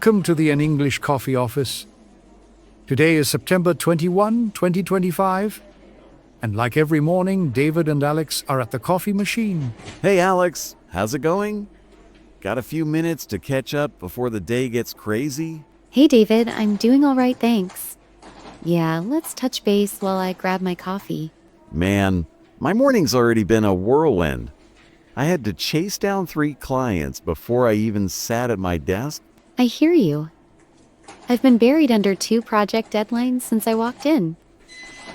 Welcome to the An English Coffee Office. Today is September 21, 2025, and like every morning, David and Alex are at the coffee machine. Hey Alex, how's it going? Got a few minutes to catch up before the day gets crazy? Hey David, I'm doing all right, thanks. Yeah, let's touch base while I grab my coffee. Man, my morning's already been a whirlwind. I had to chase down 3 clients before I even sat at my desk. I hear you. I've been buried under 2 project deadlines since I walked in.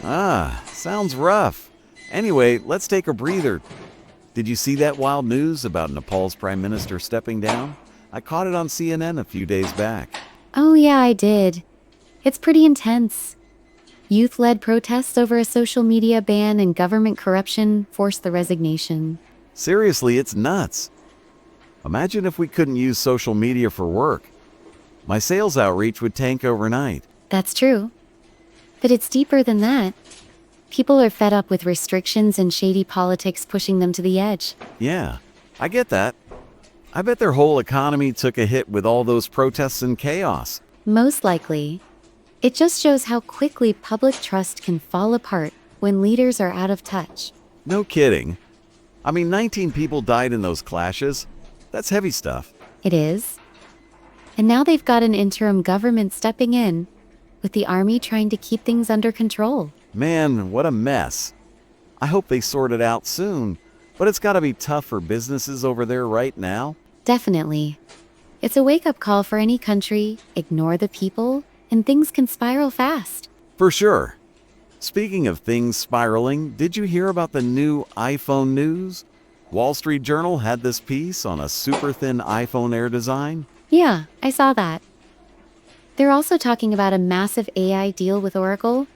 Sounds rough. Anyway, let's take a breather. Did you see that wild news about Nepal's prime minister stepping down? I caught it on CNN a few days back. Oh yeah, I did. It's pretty intense. Youth-led protests over a social media ban and government corruption forced the resignation. Seriously, it's nuts. Imagine if we couldn't use social media for work. My sales outreach would tank overnight. That's true. But it's deeper than that. People are fed up with restrictions and shady politics pushing them to the edge. Yeah, I get that. I bet their whole economy took a hit with all those protests and chaos. Most likely. It just shows how quickly public trust can fall apart when leaders are out of touch. No kidding. I mean, 19 people died in those clashes. That's heavy stuff. It is. And now they've got an interim government stepping in, with the army trying to keep things under control. Man, what a mess. I hope they sort it out soon, but it's gotta be tough for businesses over there right now. Definitely. It's a wake-up call for any country. Ignore the people, and things can spiral fast. For sure. Speaking of things spiraling, did you hear about the new iPhone news? Wall Street Journal had this piece on a super thin iPhone Air design. Yeah, I saw that. They're also talking about a massive AI deal with Oracle,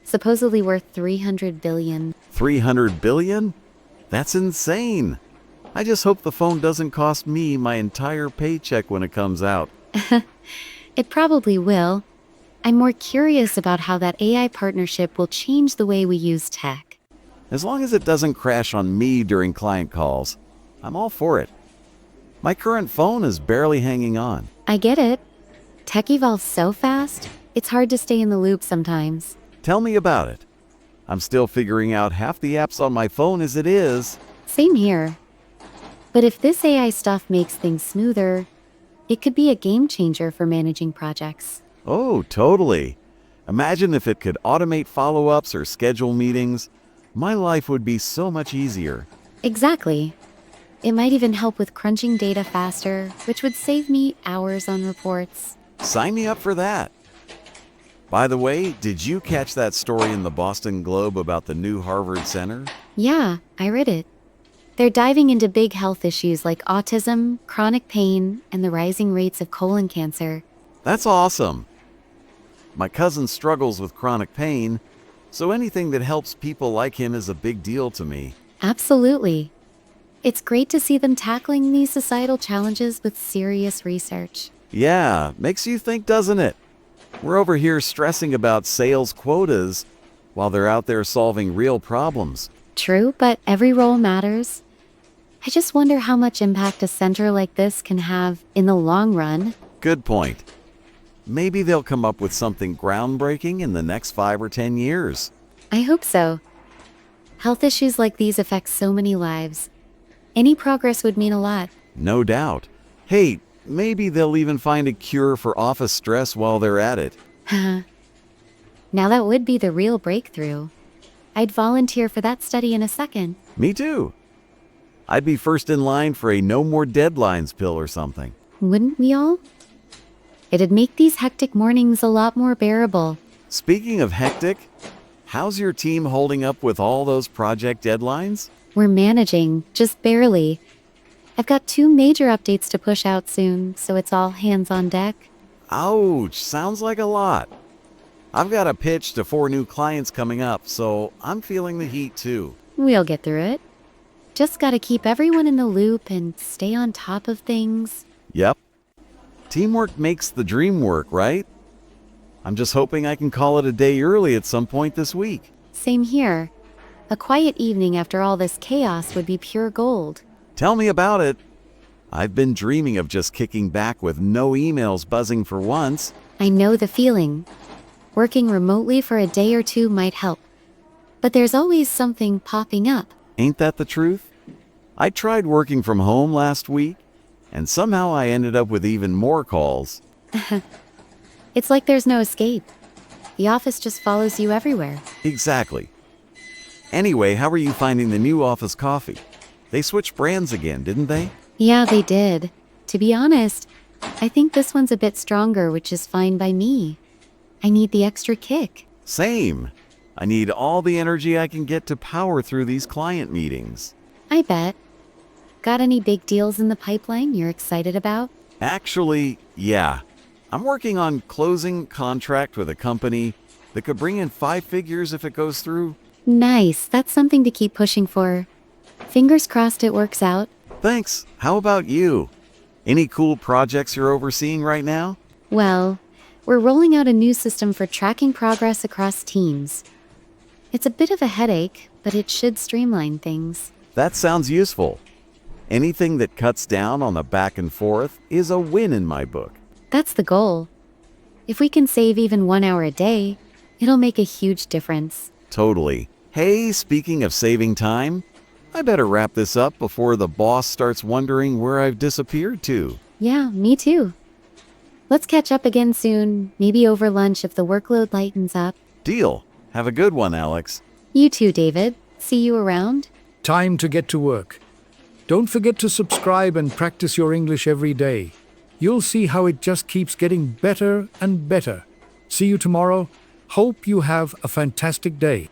supposedly worth $300 billion. $300 billion? That's insane. I just hope the phone doesn't cost me my entire paycheck when it comes out. It probably will. I'm more curious about how that AI partnership will change the way we use tech. As long as it doesn't crash on me during client calls, I'm all for it. My current phone is barely hanging on. I get it. Tech evolves so fast, it's hard to stay in the loop sometimes. Tell me about it. I'm still figuring out half the apps on my phone as it is. Same here. But if this AI stuff makes things smoother, it could be a game changer for managing projects. Oh, totally. Imagine if it could automate follow-ups or schedule meetings. My life would be so much easier. Exactly. It might even help with crunching data faster, which would save me hours on reports. Sign me up for that. By the way, did you catch that story in the Boston Globe about the new Harvard Center? Yeah, I read it. They're diving into big health issues like autism, chronic pain, and the rising rates of colon cancer. That's awesome. My cousin struggles with chronic pain, so anything that helps people like him is a big deal to me. Absolutely. It's great to see them tackling these societal challenges with serious research. Yeah, makes you think, doesn't it? We're over here stressing about sales quotas while they're out there solving real problems. True, but every role matters. I just wonder how much impact a center like this can have in the long run. Good point. Maybe they'll come up with something groundbreaking in the next 5 or 10 years. I hope so. Health issues like these affect so many lives. Any progress would mean a lot. No doubt. Hey, maybe they'll even find a cure for office stress while they're at it. Now that would be the real breakthrough. I'd volunteer for that study in a second. Me too. I'd be first in line for a no more deadlines pill or something. Wouldn't we all? It'd make these hectic mornings a lot more bearable. Speaking of hectic, how's your team holding up with all those project deadlines? We're managing, just barely. I've got 2 major updates to push out soon, so it's all hands on deck. Ouch, sounds like a lot. I've got a pitch to 4 new clients coming up, so I'm feeling the heat too. We'll get through it. Just gotta keep everyone in the loop and stay on top of things. Yep. Teamwork makes the dream work, right? I'm just hoping I can call it a day early at some point this week. Same here. A quiet evening after all this chaos would be pure gold. Tell me about it. I've been dreaming of just kicking back with no emails buzzing for once. I know the feeling. Working remotely for a day or two might help. But there's always something popping up. Ain't that the truth? I tried working from home last week, and somehow I ended up with even more calls. It's like there's no escape. The office just follows you everywhere. Exactly. Anyway, how are you finding the new office coffee? They switched brands again, didn't they? Yeah, they did. To be honest, I think this one's a bit stronger, which is fine by me. I need the extra kick. Same. I need all the energy I can get to power through these client meetings. I bet. Got any big deals in the pipeline you're excited about? Actually, yeah. I'm working on closing contract with a company that could bring in 5 figures if it goes through. Nice, that's something to keep pushing for. Fingers crossed it works out. Thanks. How about you? Any cool projects you're overseeing right now? Well, we're rolling out a new system for tracking progress across teams. It's a bit of a headache, but it should streamline things. That sounds useful. Anything that cuts down on the back and forth is a win in my book. That's the goal. If we can save even 1 hour a day, it'll make a huge difference. Totally. Hey, speaking of saving time, I better wrap this up before the boss starts wondering where I've disappeared to. Yeah, me too. Let's catch up again soon, maybe over lunch if the workload lightens up. Deal. Have a good one, Alex. You too, David. See you around. Time to get to work. Don't forget to subscribe and practice your English every day. You'll see how it just keeps getting better and better. See you tomorrow. Hope you have a fantastic day.